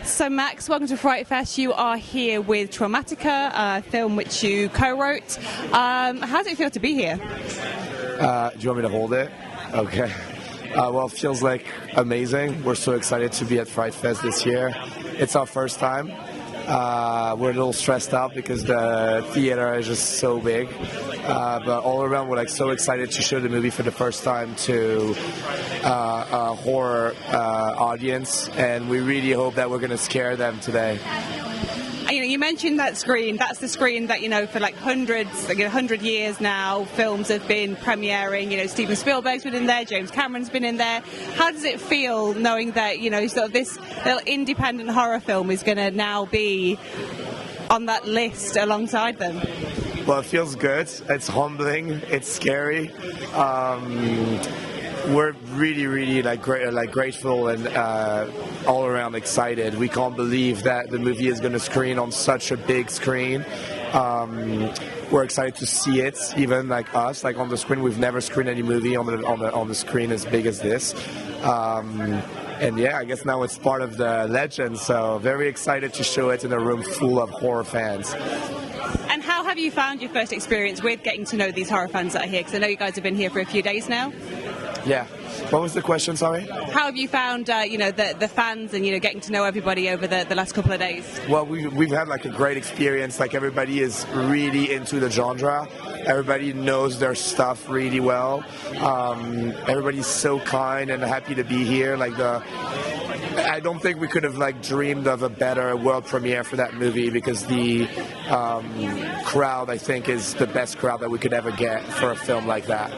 So Max, welcome to FrightFest. You are here with Traumatika, a film which you co-wrote. How does it feel to be here? Do you want me to hold it? Okay. Well, it feels like amazing. We're so excited to be at FrightFest this year. It's our first time. We're a little stressed out because the theater is just so big. But all around, we're like so excited to show the movie for the first time to a horror audience, and we really hope that we're going to scare them today. You mentioned that screen. That's the screen that, for like 100 years now, films have been premiering. Steven Spielberg's been in there, James Cameron's been in there. How does it feel knowing that, sort of this little independent horror film is going to now be on that list alongside them? Well, it feels good. It's humbling. It's scary. We're really grateful and all around excited. We can't believe that the movie is going to screen on such a big screen. We're excited to see it, even like us, like on the screen. We've never screened any movie on the screen as big as this. And yeah, I guess now it's part of the legend. So very excited to show it in a room full of horror fans. And how have you found your first experience with getting to know these horror fans that are here? Because I know you guys have been here for a few days now. Yeah. What was the question, sorry? How have you found, the fans and, getting to know everybody over the last couple of days? Well, we've had like a great experience. Like everybody is really into the genre. Everybody knows their stuff really well. Everybody's so kind and happy to be here. I don't think we could have dreamed of a better world premiere for that movie, because the crowd, I think, is the best crowd that we could ever get for a film like that.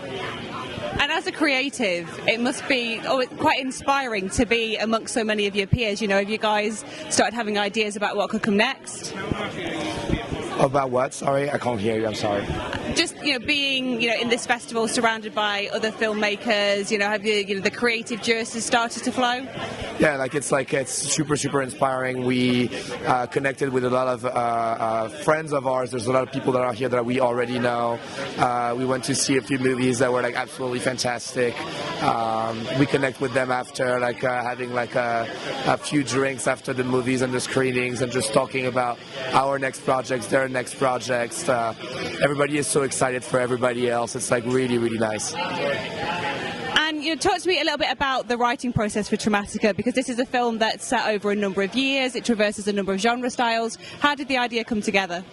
And as a creative, it must be quite inspiring to be amongst so many of your peers. Have you guys started having ideas about what could come next? About what? Sorry, I can't hear you. I'm sorry. Just being in this festival surrounded by other filmmakers. Have the creative juices started to flow? Yeah, it's super inspiring. We connected with a lot of friends of ours. There's a lot of people that are here that we already know. We went to see a few movies that were absolutely fantastic. We connect with them after having a few drinks after the movies and the screenings, and just talking about our next projects, their next projects. Everybody is so excited for everybody else. It's really nice. And talk to me a little bit about the writing process for Traumatika, because this is a film that's set over a number of years. It traverses a number of genre styles. How did the idea come together?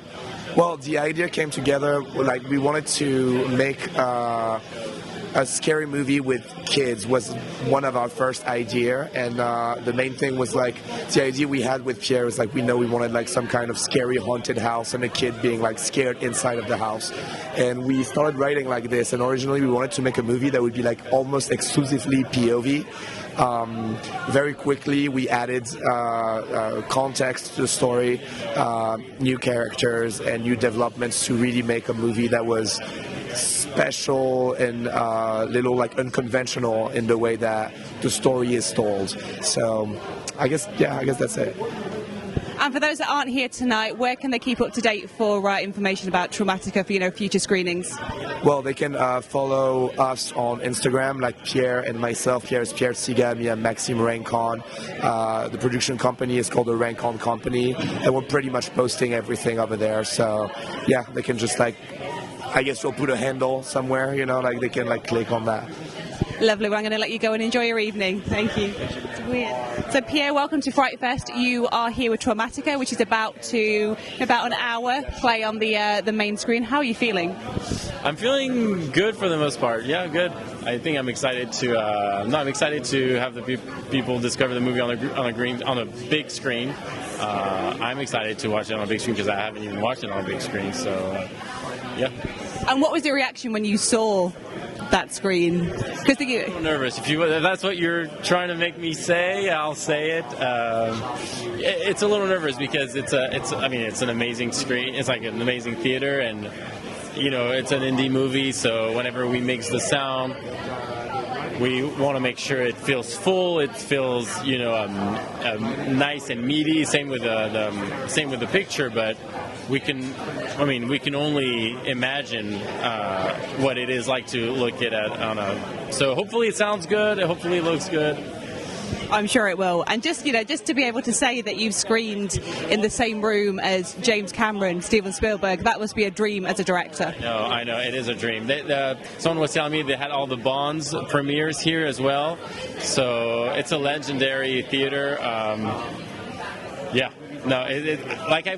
Well, the idea came together we wanted to make a scary movie with kids was one of our first idea, and the main thing was the idea we had with Pierre was we know we wanted some kind of scary haunted house and a kid being scared inside of the house, and we started writing like this. And originally we wanted to make a movie that would be almost exclusively POV. Very quickly we added context to the story, new characters and new developments to really make a movie that was special and little unconventional in the way that the story is told. So I guess that's it. And for those that aren't here tonight, where can they keep up to date for information about Traumatika for future screenings? Well, they can follow us on Instagram, Pierre and myself. Pierre is Pierre Tsigardis and Maxime Rancon. The production company is called the Rancon Company, and we're pretty much posting everything over there. So yeah, they can just I guess we'll put a handle somewhere, they can click on that. Lovely. Well, I'm going to let you go and enjoy your evening. Thank you. It's weird. So Pierre, welcome to FrightFest. You are here with Traumatika, which is about an hour play on the main screen. How are you feeling? I'm feeling good for the most part. Yeah, good. I think I'm excited to. I'm excited to have the people discover the movie on a big screen. I'm excited to watch it on a big screen because I haven't even watched it on a big screen. So, yeah. And what was your reaction when you saw that screen? Because I'm a little nervous. If that's what you're trying to make me say, I'll say it. It's a little nervous because it's an amazing screen. It's an amazing theater, and it's an indie movie. So whenever we mix the sound, we want to make sure it feels full. It feels nice and meaty. Same with the picture, but we can only imagine what it is like to look at on a. So hopefully it sounds good. Hopefully it looks good. I'm sure it will. And just to be able to say that you've screened in the same room as James Cameron, Steven Spielberg, that must be a dream as a director. No, I know, it is a dream. Someone was telling me they had all the Bonds premieres here as well. So it's a legendary theater. Yeah. No,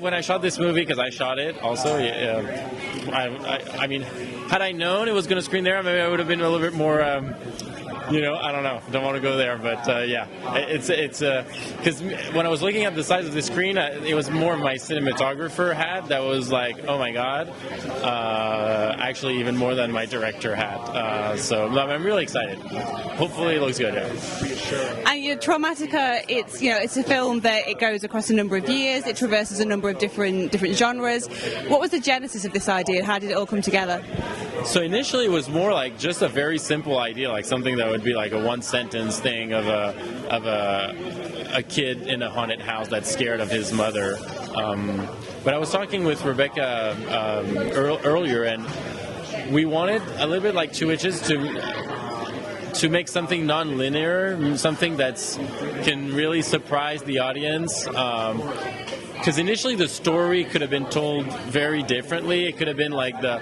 when I shot this movie, because I shot it also, I mean, had I known it was going to screen there, maybe I would have been a little bit more, I don't know. Don't want to go there, but yeah, it's because when I was looking at the size of the screen, it was more of my cinematographer hat that was like, oh my god, actually even more than my director hat. So I'm really excited. Hopefully, it looks good. Yeah. And Traumatika, it's a film that it goes across a number of years. It traverses a number of different genres. What was the genesis of this idea? How did it all come together? So initially it was more like just a very simple idea, like something that would be like a one-sentence thing of a kid in a haunted house that's scared of his mother. But I was talking with Rebekah earlier, and we wanted a little bit like Two Witches to make something non-linear, something that's can really surprise the audience. Because initially the story could have been told very differently. It could have been like the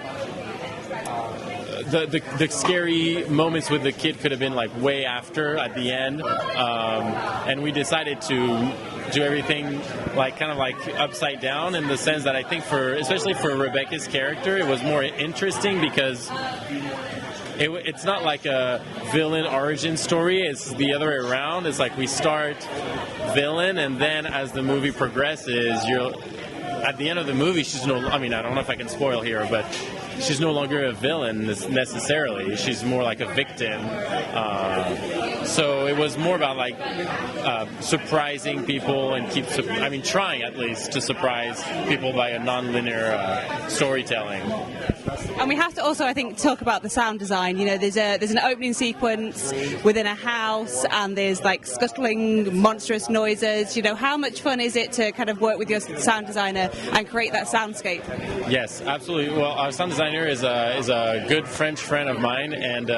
scary moments with the kid could have been like way after at the end, and we decided to do everything like kind of like upside down, in the sense that I think especially for Rebekah's character, it was more interesting because it's not like a villain origin story. It's the other way around. It's like we start villain, and then as the movie progresses, at the end of the movie, I don't know if I can spoil here, but she's no longer a villain necessarily. She's more like a victim. So it was more about like surprising people and trying at least to surprise people by a non-linear storytelling. And we have to also, I think, talk about the sound design. There's an opening sequence within a house, and there's like scuttling, monstrous noises. How much fun is it to kind of work with your sound designer and create that soundscape? Yes, absolutely. Well, our sound designer is a good French friend of mine, and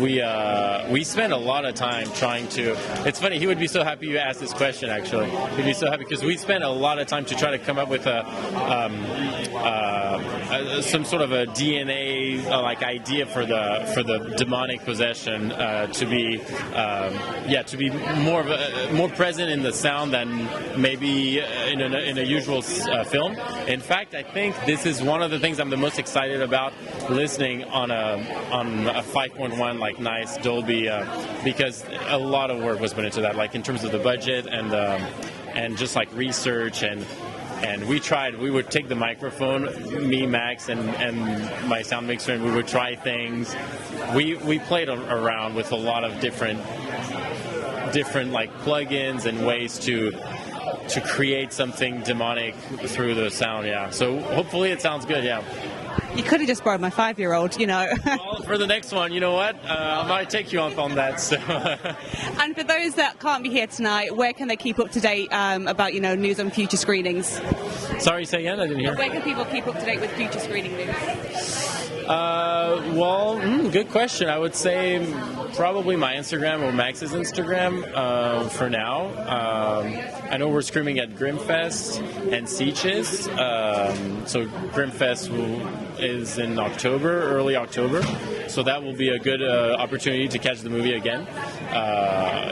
we spend a lot of time trying to. It's funny. He would be so happy you asked this question. Actually, he'd be so happy because we spent a lot of time to try to come up with some sort of a DNA like idea for the demonic possession to be more present in the sound than maybe in a usual film. In fact, I think this is one of the things I'm the most excited about listening on a 5.1 like nice Dolby, because a lot of work was put into that, like in terms of the budget and just like research and we would take the microphone, me, Max, and my sound mixer, and we would try things. We played around with a lot of different like plugins and ways to create something demonic through the sound. Yeah. So hopefully it sounds good. Yeah. You could have just borrowed my 5-year-old, Well, for the next one, you know what? I might take you on that. So. And for those that can't be here tonight, where can they keep up to date about, news on future screenings? Sorry, say again? I didn't hear. Where can people keep up to date with future screening news? Good question. I would say probably my Instagram or Max's Instagram for now. I know we're screaming at Grimfest and Sieges. So Grimfest is in October, early October. So that will be a good opportunity to catch the movie again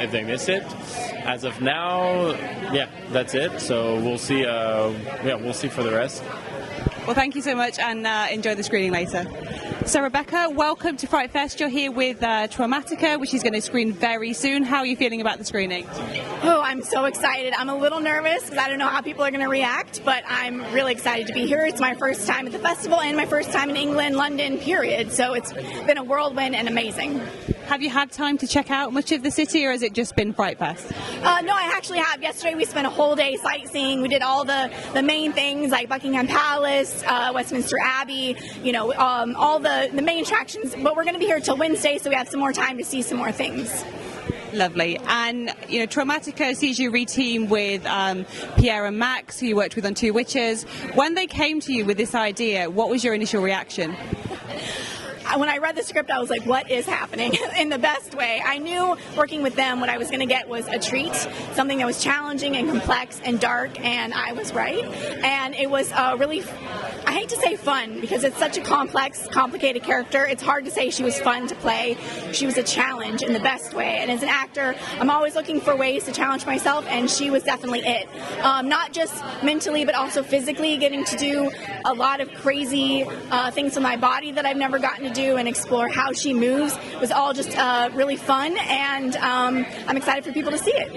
if they miss it. As of now, yeah, that's it. So we'll see. We'll see for the rest. Well, thank you so much, and enjoy the screening later. So, Rebekah, welcome to FrightFest. You're here with Traumatika, which is going to screen very soon. How are you feeling about the screening? Oh, I'm so excited. I'm a little nervous because I don't know how people are going to react, but I'm really excited to be here. It's my first time at the festival and my first time in England, London, period. So it's been a whirlwind and amazing. Have you had time to check out much of the city, or has it just been FrightFest? No, I actually have. Yesterday we spent a whole day sightseeing. We did all the main things like Buckingham Palace, Westminster Abbey, all the main attractions. But we're going to be here till Wednesday, so we have some more time to see some more things. Lovely. And, Traumatika sees you reteam with Pierre and Max, who you worked with on Two Witches. When they came to you with this idea, what was your initial reaction? when I read the script, I was like, what is happening in the best way? I knew working with them, what I was going to get was a treat, something that was challenging and complex and dark, and I was right. And it was really, I hate to say fun, because it's such a complex, complicated character. It's hard to say she was fun to play. She was a challenge in the best way. And as an actor, I'm always looking for ways to challenge myself, and she was definitely it. Not just mentally, but also physically, getting to do a lot of crazy things with my body that I've never gotten to do, and explore how she moves. It was all just really fun, and I'm excited for people to see it.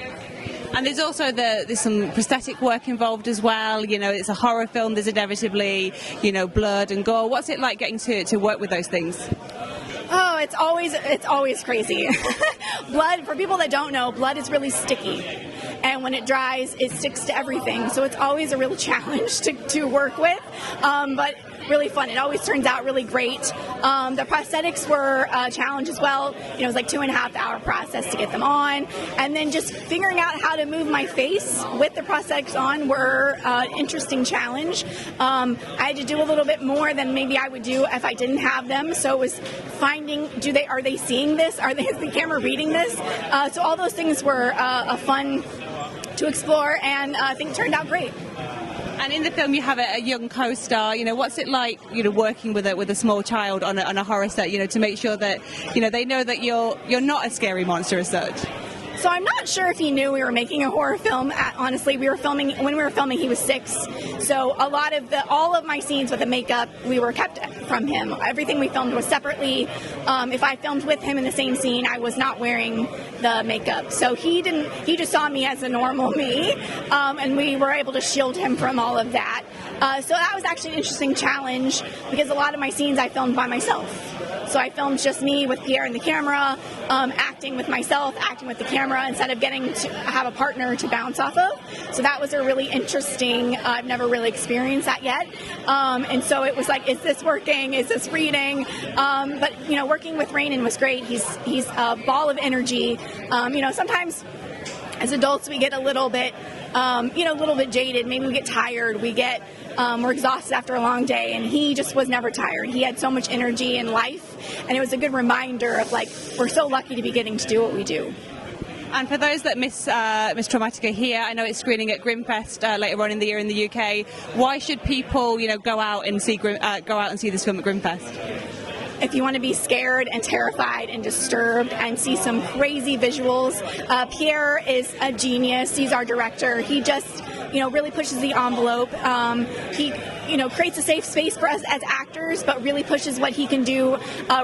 And there's also there's some prosthetic work involved as well. You know, it's a horror film. There's inevitably, you know, blood and gore. What's it like getting to work with those things? Oh, it's always crazy. Blood, for people that don't know, blood is really sticky. And when it dries, it sticks to everything. So it's always a real challenge to work with, but really fun. It always turns out really great. The prosthetics were a challenge as well. You know, it was like 2.5 hour process to get them on. And then just figuring out how to move my face with the prosthetics on were an interesting challenge. I had to do a little bit more than maybe I would do if I didn't have them. So it was finding, are they seeing this? Is the camera reading this? So all those things were a fun to explore, and I think it turned out great. And in the film, you have a young co-star. You know, what's it like, you know, working with a small child on a horror set? You know, to make sure that, you know, they know that you're not a scary monster as such. So I'm not sure if he knew we were making a horror film. Honestly, when we were filming, he was 6. So all of my scenes with the makeup, we were kept from him. Everything we filmed was separately. If I filmed with him in the same scene, I was not wearing the makeup. So he just saw me as a normal me, and we were able to shield him from all of that. So that was actually an interesting challenge, because a lot of my scenes I filmed by myself. So I filmed just me with Pierre and the camera, acting with myself, acting with the camera, instead of getting to have a partner to bounce off of. So that was a really interesting, I've never really experienced that yet. And so it was like, is this working? Is this reading? But, you know, working with Rainin was great. He's a ball of energy. You know, sometimes as adults we get a little bit, a little bit jaded. Maybe we get tired. We're exhausted after a long day, and he just was never tired. He had so much energy in life, and it was a good reminder of, like, we're so lucky to be getting to do what we do. And for those that miss Traumatika here, I know it's screening at Grimfest later on in the year in the UK. Why should people, you know, go out and see this film at Grimfest? If you want to be scared and terrified and disturbed and see some crazy visuals, Pierre is a genius. He's our director. He just, really pushes the envelope. He, creates a safe space for us as actors, but really pushes what he can do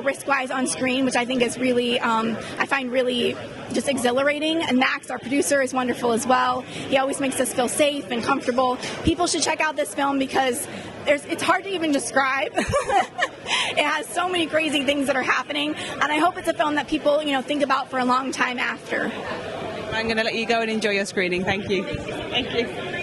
risk-wise on screen, which I think is really, I find really just exhilarating. And Max, our producer, is wonderful as well. He always makes us feel safe and comfortable. People should check out this film because it's hard to even describe. It has so many crazy things that are happening, and I hope it's a film that people, think about for a long time after. I'm going to let you go and enjoy your screening. Thank you. Thank you.